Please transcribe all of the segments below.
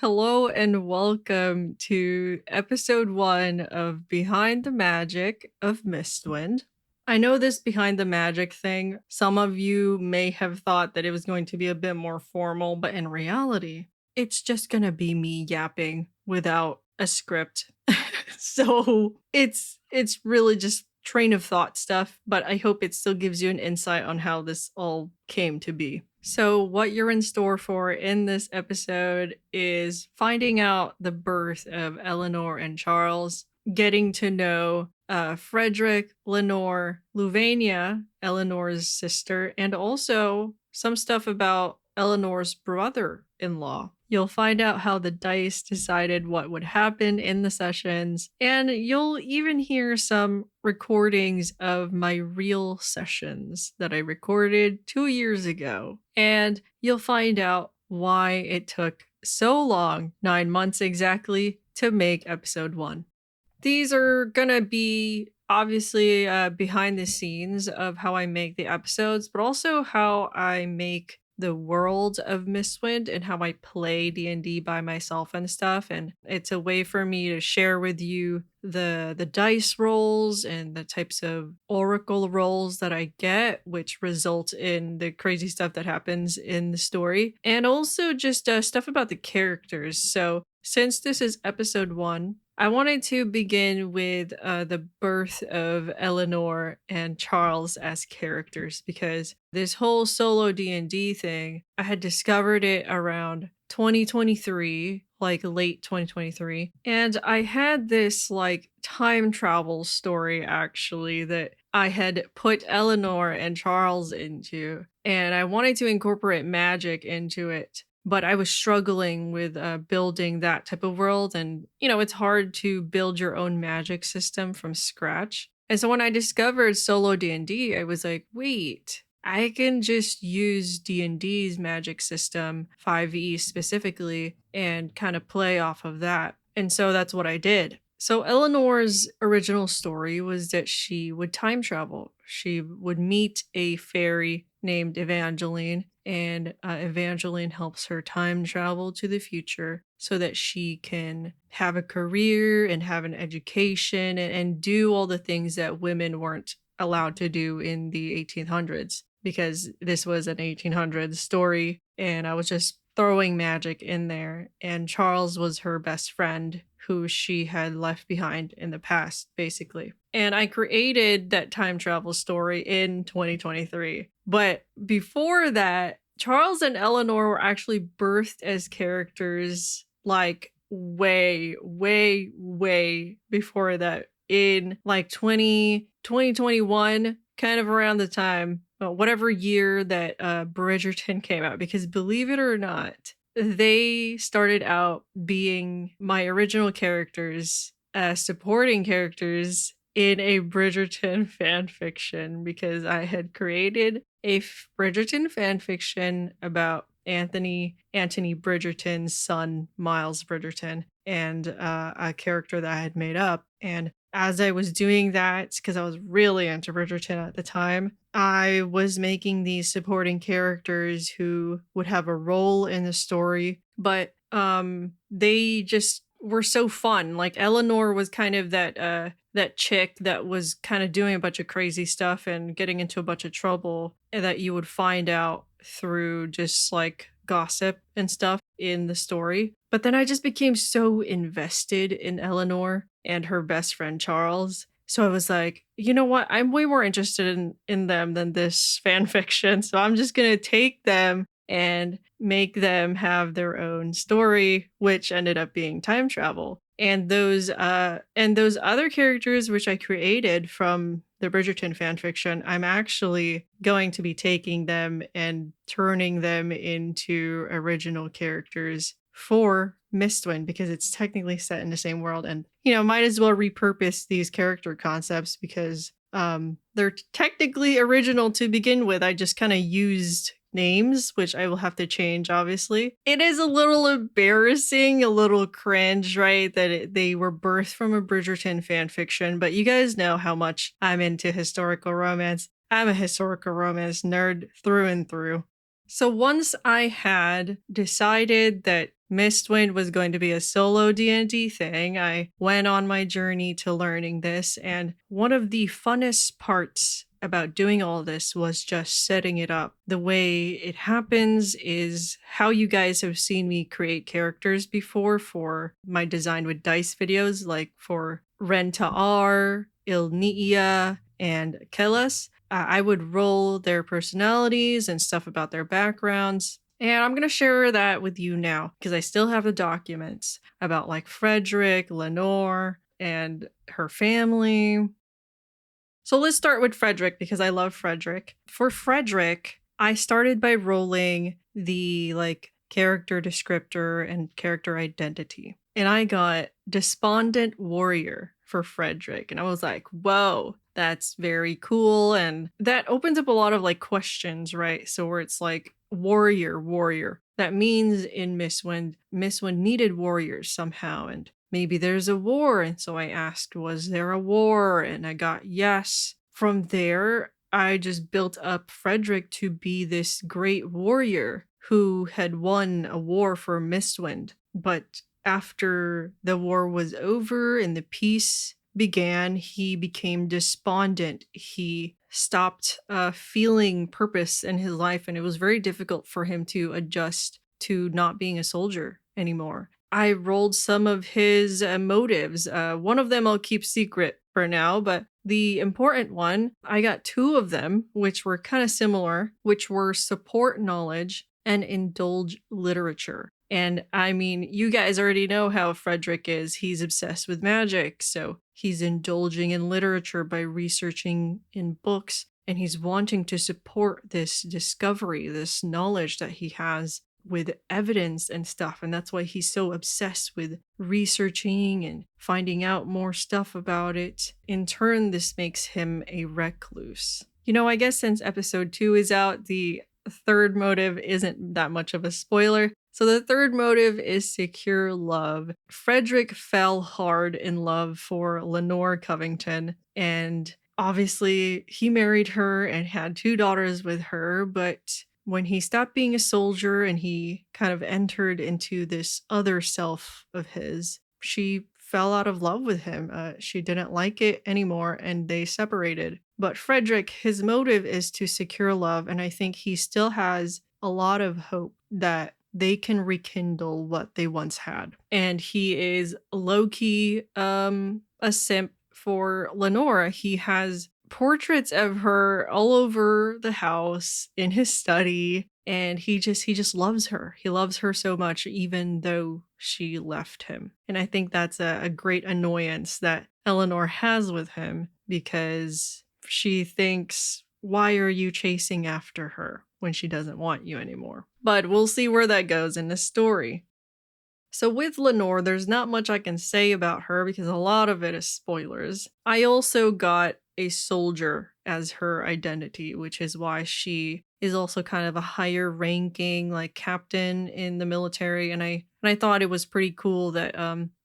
Hello and welcome to episode 1 of Behind the Magic of Mistwind. I know this behind the magic thing, some of you may have thought that it was going to be a bit more formal, but in reality, it's just gonna be me yapping without a script. So it's really just train of thought stuff, but I hope it still gives you an insight on how this all came to be. So, what you're in store for in this episode is finding out the birth of Eleanor and Charles, getting to know Frederick, Lenor, Luvania, Eleanor's sister, and also some stuff about Eleanor's brother in law. You'll find out how the dice decided what would happen in the sessions, and you'll even hear some recordings of my real sessions that I recorded 2 years ago. And you'll find out why it took so long, 9 months exactly, to make episode 1. These are gonna be obviously behind the scenes of how I make the episodes, but also how I make the world of Mistwind and how I play D&D by myself and stuff. And it's a way for me to share with you the dice rolls and the types of oracle rolls that I get, which result in the crazy stuff that happens in the story, and also just stuff about the characters. So since this is episode 1, I wanted to begin with the birth of Eleanor and Charles as characters, because this whole solo D&D thing, I had discovered it around 2023, like late 2023, and I had this like time travel story actually that I had put Eleanor and Charles into, and I wanted to incorporate magic into it, but I was struggling with building that type of world. And, it's hard to build your own magic system from scratch. And so when I discovered solo D&D, I was like, wait, I can just use D&D's magic system, 5e specifically, and kind of play off of that. And so that's what I did. So Eleanor's original story was that she would time travel. She would meet a fairy named Evangeline, and Evangeline helps her time travel to the future so that she can have a career and have an education and do all the things that women weren't allowed to do in the 1800s, because this was an 1800s story and I was just throwing magic in there. And Charles was her best friend who she had left behind in the past, basically. And I created that time travel story in 2023. But before that, Charles and Eleanor were actually birthed as characters like way, way, way before that, in like 2021, kind of around the time, whatever year that Bridgerton came out, because believe it or not, they started out being my original characters as supporting characters in a Bridgerton fan fiction, because I had created a Bridgerton fan fiction about Anthony Bridgerton's son, Miles Bridgerton, and a character that I had made up. And as I was doing that, because I was really into Bridgerton at the time, I was making these supporting characters who would have a role in the story, but they just were so fun. Like Eleanor was kind of that chick that was kind of doing a bunch of crazy stuff and getting into a bunch of trouble that you would find out through just like gossip and stuff in the story. But then I just became so invested in Eleanor and her best friend Charles. So I was like, you know what? I'm way more interested in them than this fan fiction. So I'm just gonna take them and make them have their own story, which ended up being time travel. And those other characters which I created from the Bridgerton fanfiction, I'm actually going to be taking them and turning them into original characters for Mistwind, because it's technically set in the same world, and might as well repurpose these character concepts because they're technically original to begin with. I just kind of used names, which I will have to change, obviously. It is a little embarrassing, a little cringe, right? That they were birthed from a Bridgerton fan fiction, but you guys know how much I'm into historical romance. I'm a historical romance nerd through and through. So once I had decided that Mistwind was going to be a solo D&D thing, I went on my journey to learning this, and one of the funnest parts about doing all this was just setting it up. The way it happens is how you guys have seen me create characters before for my Design with Dice videos, like for Rentaar, Ilnia, and Keles. I would roll their personalities and stuff about their backgrounds. And I'm going to share that with you now because I still have the documents about like Frederick, Lenor, and her family. So let's start with Frederick because I love Frederick. For Frederick, I started by rolling the like character descriptor and character identity. And I got Despondent Warrior for Frederick. And I was like, whoa, that's very cool. And that opens up a lot of like questions, right? So where it's like warrior. That means in Mistwind needed warriors somehow. And maybe there's a war. And so I asked, was there a war? And I got yes. From there, I just built up Frederick to be this great warrior who had won a war for Mistwind. But after the war was over and the peace began, he became despondent. He stopped feeling purpose in his life, and it was very difficult for him to adjust to not being a soldier anymore. I rolled some of his motives. One of them I'll keep secret for now, but the important one, I got two of them, which were kind of similar, which were support knowledge and indulge literature. And I mean, you guys already know how Frederick is. He's obsessed with magic, so he's indulging in literature by researching in books, and he's wanting to support this discovery, this knowledge that he has with evidence and stuff. And that's why he's so obsessed with researching and finding out more stuff about it. In turn, this makes him a recluse. You know, I guess since episode 2 is out, the third motive isn't that much of a spoiler. So the third motive is secure love. Frederick fell hard in love for Lenor Covington, and obviously he married her and had 2 daughters with her, but when he stopped being a soldier and he kind of entered into this other self of his, she fell out of love with him. She didn't like it anymore and they separated. But Frederick, his motive is to secure love, and I think he still has a lot of hope that they can rekindle what they once had. And he is low-key a simp for Lenora. He has portraits of her all over the house in his study, and he just loves her. He loves her so much even though she left him. And I think that's a great annoyance that Eleanor has with him, because she thinks, why are you chasing after her when she doesn't want you anymore? But we'll see where that goes in this story. So with Lenor, there's not much I can say about her because a lot of it is spoilers. I also got a soldier as her identity, which is why she is also kind of a higher ranking like captain in the military. And I thought it was pretty cool that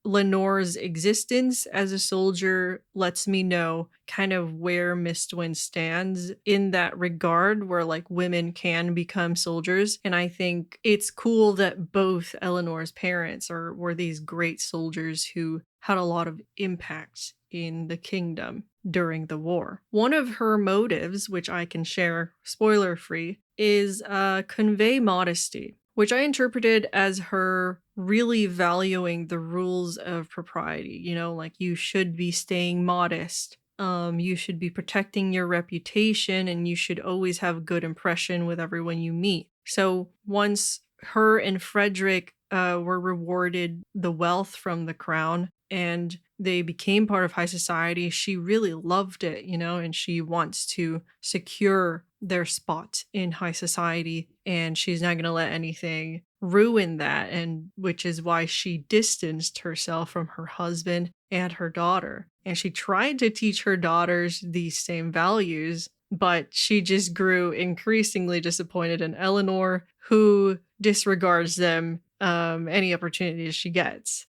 Lenor's existence as a soldier lets me know kind of where Mistwind stands in that regard, where like women can become soldiers. And I think it's cool that both Eleanor's parents were these great soldiers who had a lot of impact in the kingdom during the war. One of her motives, which I can share spoiler free, is convey modesty, which I interpreted as her really valuing the rules of propriety. You know, like you should be staying modest. You should be protecting your reputation, and you should always have a good impression with everyone you meet. So once her and Frederick were rewarded the wealth from the crown and they became part of high society, she really loved it, you know, and she wants to secure their spot in high society, and she's not going to let anything ruin that, and which is why she distanced herself from her husband and her daughter. And she tried to teach her daughters these same values, but she just grew increasingly disappointed in Eleanor, who disregards them any opportunities she gets.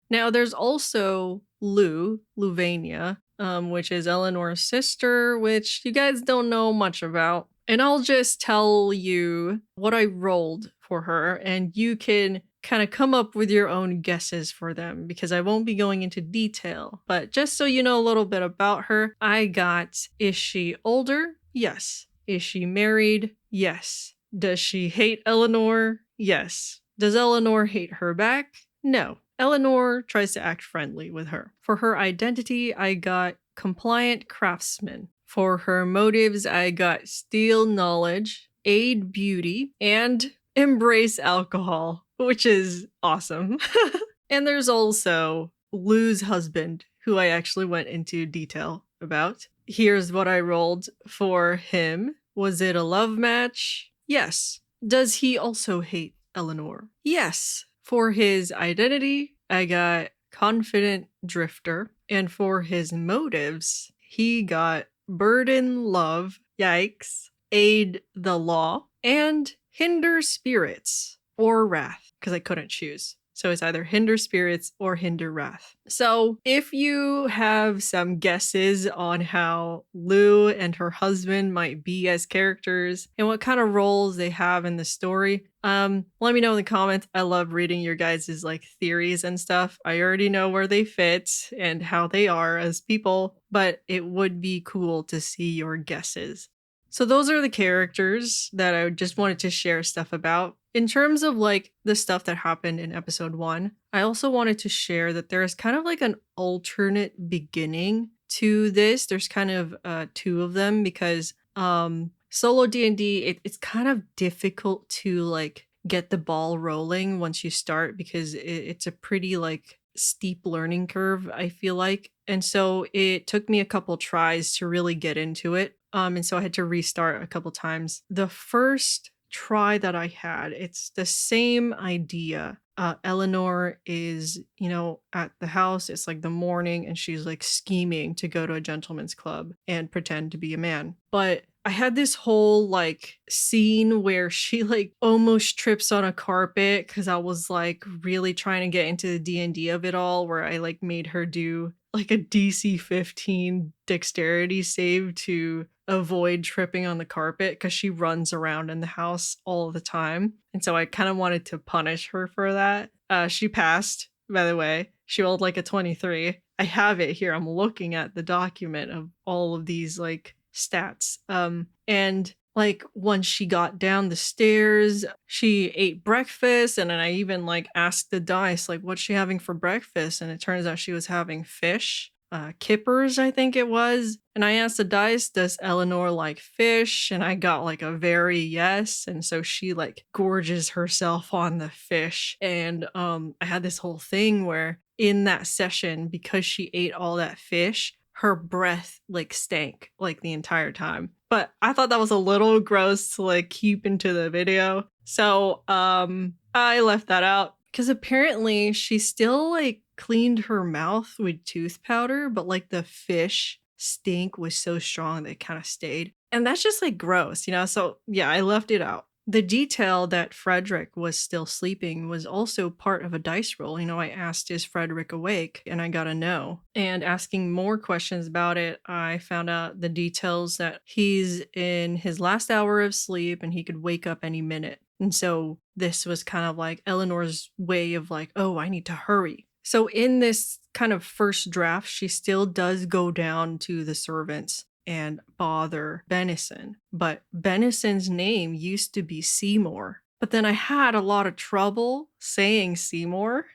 Now, there's also Luvania, which is Eleanor's sister, which you guys don't know much about. And I'll just tell you what I rolled for her, and you can kind of come up with your own guesses for them because I won't be going into detail. But just so you know a little bit about her, I got, is she older? Yes. Is she married? Yes. Does she hate Eleanor? Yes. Does Eleanor hate her back? No. Eleanor tries to act friendly with her. For her identity, I got compliant craftsman. For her motives, I got steal knowledge, aid beauty, and embrace alcohol, which is awesome. And there's also Lou's husband, who I actually went into detail about. Here's what I rolled for him. Was it a love match? Yes. Does he also hate Eleanor? Yes. For his identity, I got confident drifter. And for his motives, he got burden love, yikes, aid the law, and hinder spirits or wrath, because I couldn't choose. So it's either hinder spirits or hinder wrath. So if you have some guesses on how Lou and her husband might be as characters and what kind of roles they have in the story, let me know in the comments. I love reading your guys' like theories and stuff. I already know where they fit and how they are as people, but it would be cool to see your guesses. So those are the characters that I just wanted to share stuff about. In terms of like the stuff that happened in episode 1, I also wanted to share that there is kind of like an alternate beginning to this. There's kind of 2 of them because solo D&D, it's kind of difficult to like get the ball rolling once you start because it's a pretty like steep learning curve, I feel like. And so it took me a couple tries to really get into it. And so I had to restart a couple times. The first try that I had, it's the same idea. Eleanor is, at the house. It's like the morning and she's like scheming to go to a gentleman's club and pretend to be a man. But I had this whole like scene where she like almost trips on a carpet because I was like really trying to get into the D&D of it all, where I like made her do like a DC 15 dexterity save to avoid tripping on the carpet because she runs around in the house all the time. And so I kind of wanted to punish her for that. She passed, by the way. She rolled like a 23. I have it here. I'm looking at the document of all of these like stats. And like once she got down the stairs, she ate breakfast, and then I even like asked the dice like what's she having for breakfast, and it turns out she was having fish, kippers I think it was. And I asked the dice, does Eleanor like fish? And I got like a very yes. And so she like gorges herself on the fish. And I had this whole thing where in that session, because she ate all that fish, her breath like stank like the entire time. But I thought that was a little gross to like keep into the video. So I left that out because apparently she still like cleaned her mouth with tooth powder, but like the fish stink was so strong that it kind of stayed. And that's just like gross, So yeah, I left it out. The detail that Frederick was still sleeping was also part of a dice roll. I asked, is Frederick awake? And I got a no. And asking more questions about it, I found out the details that he's in his last hour of sleep and he could wake up any minute. And so this was kind of like Eleanor's way of like, oh, I need to hurry. So in this kind of first draft, she still does go down to the servants and bother Benison. But Benison's name used to be Seymour. But then I had a lot of trouble saying Seymour.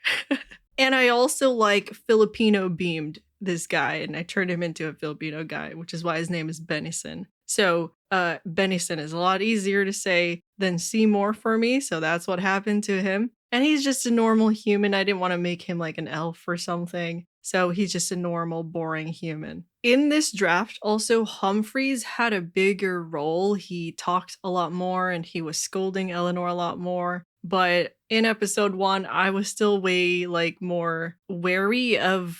And I also like Filipino beamed this guy, and I turned him into a Filipino guy, which is why his name is Benison. So Benison is a lot easier to say than Seymour for me, so that's what happened to him. And he's just a normal human. I didn't want to make him like an elf or something. So he's just a normal, boring human. In this draft, also, Humphreys had a bigger role. He talked a lot more and he was scolding Eleanor a lot more. But in episode 1, I was still way like more wary of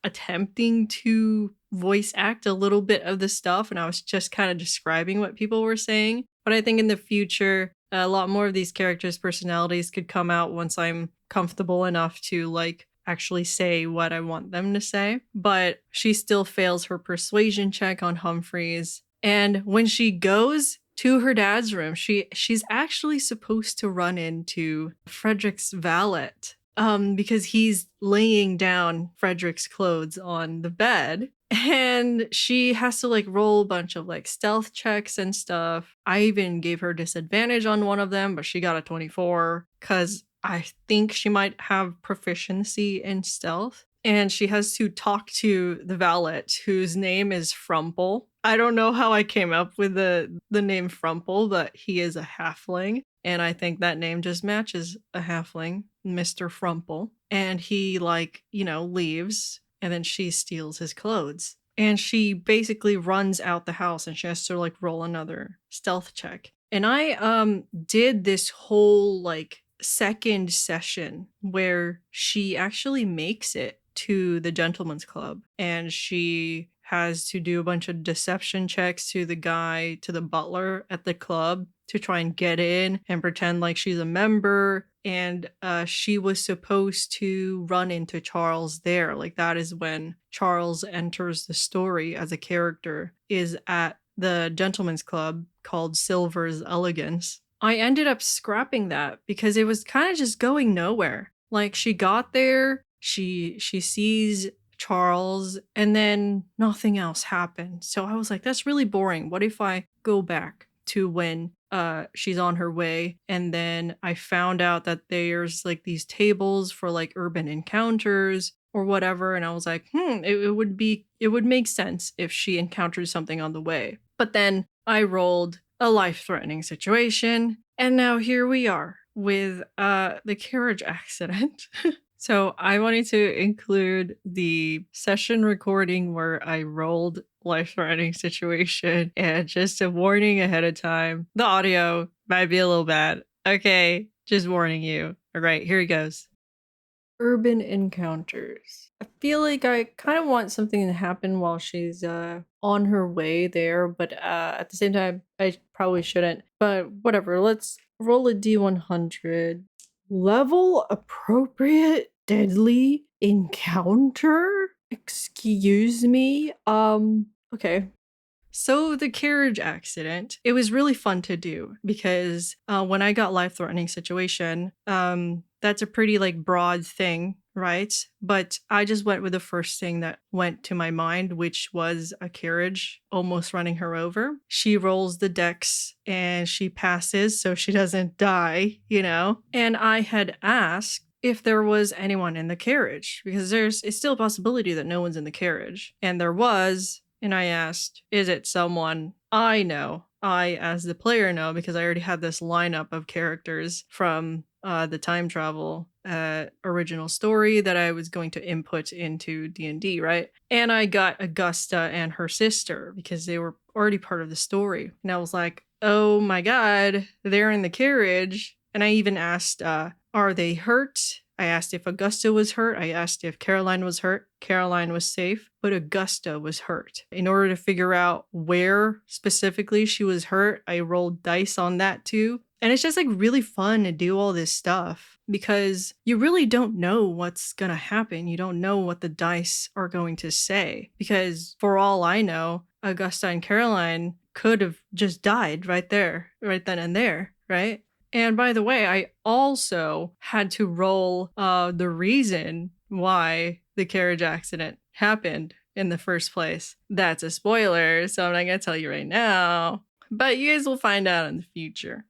attempting to voice act a little bit of the stuff. And I was just kind of describing what people were saying. But I think in the future, a lot more of these characters' personalities could come out once I'm comfortable enough to like actually say what I want them to say. But she still fails her persuasion check on Humphreys. And when she goes to her dad's room. She's actually supposed to run into Frederick's valet because he's laying down Frederick's clothes on the bed. And she has to like roll a bunch of like stealth checks and stuff. I even gave her disadvantage on one of them, but she got a 24 because I think she might have proficiency in stealth. And she has to talk to the valet, whose name is Frumple. I don't know how I came up with the name Frumple, but he is a halfling. And I think that name just matches a halfling, Mr. Frumple. And he, like, leaves, and then she steals his clothes. And she basically runs out the house, and she has to, like, roll another stealth check. And I did this whole, like, second session where she actually makes it to the gentleman's club, and she has to do a bunch of deception checks to the butler at the club to try and get in and pretend like she's a member. And she was supposed to run into Charles there. Like, that is when Charles enters the story as a character, is at the gentleman's club called Silver's Elegance. I ended up scrapping that because it was kind of just going nowhere. Like, she got there, she sees Charles, and then nothing else happened. So I was like, that's really boring. What if I go back to when she's on her way, and then I found out that there's like these tables for like urban encounters or whatever, and I was like, it would make sense if she encounters something on the way. But then I rolled a life-threatening situation, and now here we are with the carriage accident. So I wanted to include the session recording where I rolled life-threatening situation, and just a warning ahead of time. The audio might be a little bad. Okay, just warning you. All right, here it goes. Urban encounters. I feel like I kind of want something to happen while she's on her way there, but at the same time, I probably shouldn't. But whatever, let's roll a D100. Level appropriate deadly encounter? Excuse me? Okay. So the carriage accident, it was really fun to do because when I got life-threatening situation, that's a pretty like broad thing, right? But I just went with the first thing that went to my mind, which was a carriage almost running her over. She rolls the dex and she passes so she doesn't die, And I had asked if there was anyone in the carriage, because it's still a possibility that no one's in the carriage. And there was. And I asked, is it someone I know? I, as the player, know, because I already had this lineup of characters from the time travel original story that I was going to input into D&D, right? And I got Augusta and her sister because they were already part of the story. And I was like, oh my god, they're in the carriage. And I even asked, are they hurt? I asked if Augusta was hurt. I asked if Caroline was hurt. Caroline was safe, but Augusta was hurt. In order to figure out where specifically she was hurt, I rolled dice on that too. And it's just like really fun to do all this stuff because you really don't know what's going to happen. You don't know what the dice are going to say, because for all I know, Augusta and Caroline could have just died right there, right then and there, right? And by the way, I also had to roll the reason why the carriage accident happened in the first place. That's a spoiler, so I'm not going to tell you right now. But you guys will find out in the future.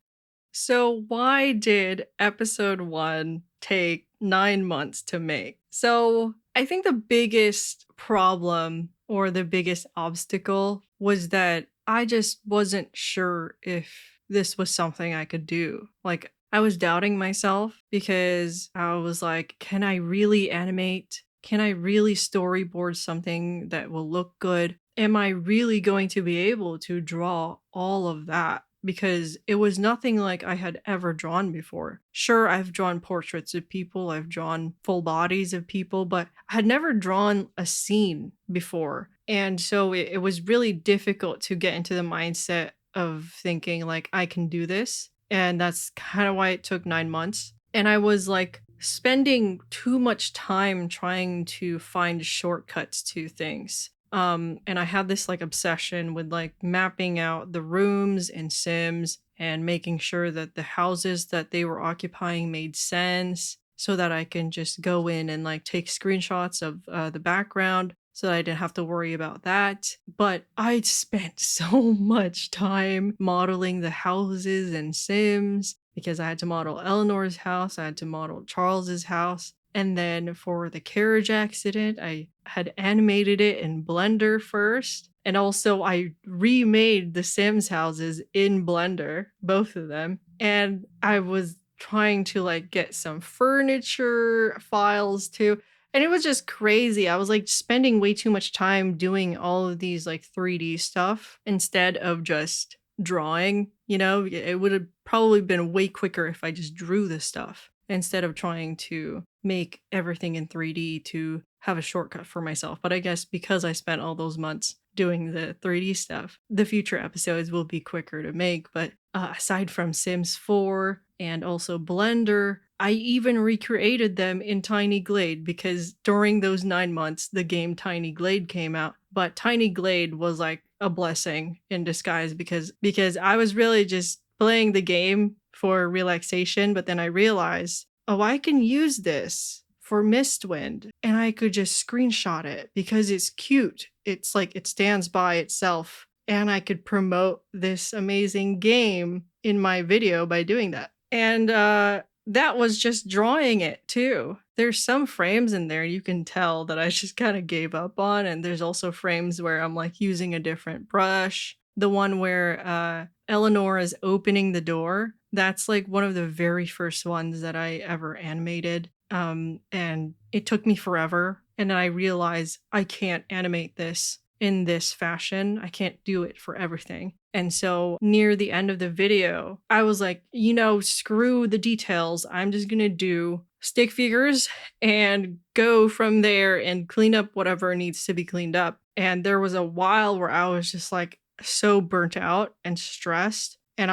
So why did episode 1 take 9 months to make? So I think the biggest problem or the biggest obstacle was that I just wasn't sure if this was something I could do. Like, I was doubting myself because I was like, can I really animate? Can I really storyboard something that will look good? Am I really going to be able to draw all of that? Because it was nothing like I had ever drawn before. Sure, I've drawn portraits of people, I've drawn full bodies of people, but I had never drawn a scene before. And so it was really difficult to get into the mindset of thinking like, I can do this. And that's kind of why it took 9 months. And I was like spending too much time trying to find shortcuts to things. And I had this like obsession with like mapping out the rooms in Sims and making sure that the houses that they were occupying made sense so that I can just go in and like take screenshots of the background so that I didn't have to worry about that. But I spent so much time modeling the houses in Sims because I had to model Eleanor's house, I had to model Charles's house. And then for the carriage accident, I had animated it in Blender first. And also, I remade the Sims houses in Blender, both of them. And I was trying to like get some furniture files too. And it was just crazy. I was like spending way too much time doing all of these like 3D stuff instead of just drawing. You know, it would have probably been way quicker if I just drew this stuff instead of trying to make everything in 3D to have a shortcut for myself. But I guess because I spent all those months doing the 3D stuff, the future episodes will be quicker to make. But aside from Sims 4 and also Blender, I even recreated them in Tiny Glade because during those 9 months, the game Tiny Glade came out. But Tiny Glade was like a blessing in disguise because I was really just playing the game for relaxation, but then I realized, oh, I can use this for Mistwind and I could just screenshot it because it's cute. It's like it stands by itself and I could promote this amazing game in my video by doing that. And that was just drawing it too. There's some frames in there you can tell that I just kind of gave up on, and there's also frames where I'm like using a different brush. The one where Eleanor is opening the door, that's like one of the very first ones that I ever animated. And it took me forever. And then I realized I can't animate this in this fashion. I can't do it for everything. And so near the end of the video, I was like, you know, screw the details. I'm just going to do stick figures and go from there and clean up whatever needs to be cleaned up. And there was a while where I was just like so burnt out and stressed. And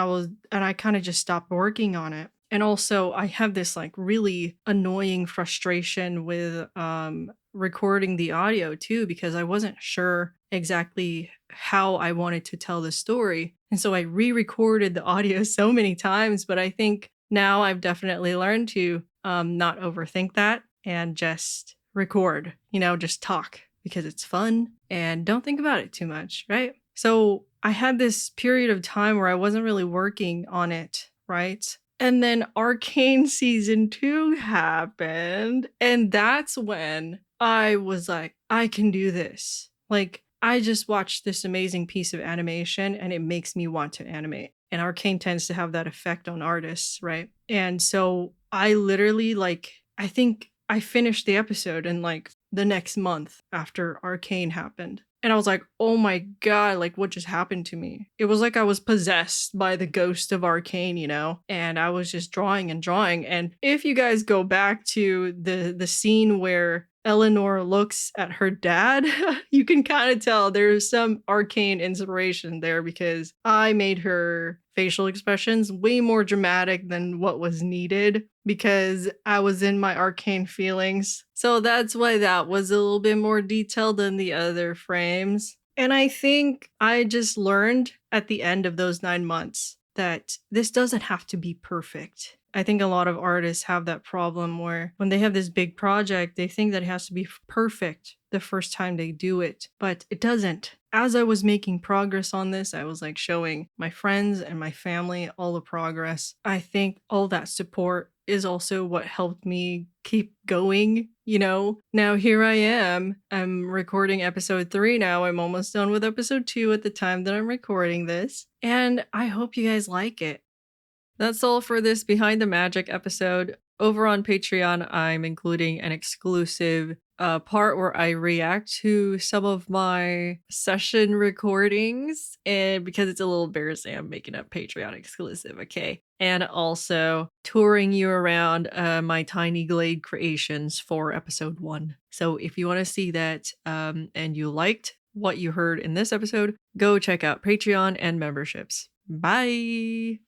I kind of just stopped working on it. And also I have this like really annoying frustration with recording the audio too, because I wasn't sure exactly how I wanted to tell the story. And so I re-recorded the audio so many times, but I think now I've definitely learned to not overthink that and just record, you know, just talk because it's fun and don't think about it too much, right? So I had this period of time where I wasn't really working on it, right? And then Arcane Season 2 happened, and that's when I was like, I can do this. Like, I just watched this amazing piece of animation and it makes me want to animate. And Arcane tends to have that effect on artists, right? And so I literally, like, I think I finished the episode in like the next month after Arcane happened. And I was like, oh my God, like what just happened to me? It was like I was possessed by the ghost of Arcane, you know? And I was just drawing and drawing. And if you guys go back to the scene where Eleanor looks at her dad, you can kind of tell there's some Arcane inspiration there because I made her facial expressions way more dramatic than what was needed because I was in my Arcane feelings. So that's why that was a little bit more detailed than the other frames. And I think I just learned at the end of those 9 months that this doesn't have to be perfect. I think a lot of artists have that problem where when they have this big project, they think that it has to be perfect the first time they do it, but it doesn't. As I was making progress on this, I was like showing my friends and my family all the progress. I think all that support is also what helped me keep going, you know? Now here I am. I'm recording episode 3 now. I'm almost done with episode 2 at the time that I'm recording this, and I hope you guys like it. That's all for this Behind the Magic episode. Over on Patreon, I'm including an exclusive part where I react to some of my session recordings, and because it's a little embarrassing, I'm making a Patreon exclusive, okay? And also touring you around my Tiny Glade creations for episode 1. So if you want to see that and you liked what you heard in this episode, go check out Patreon and memberships. Bye!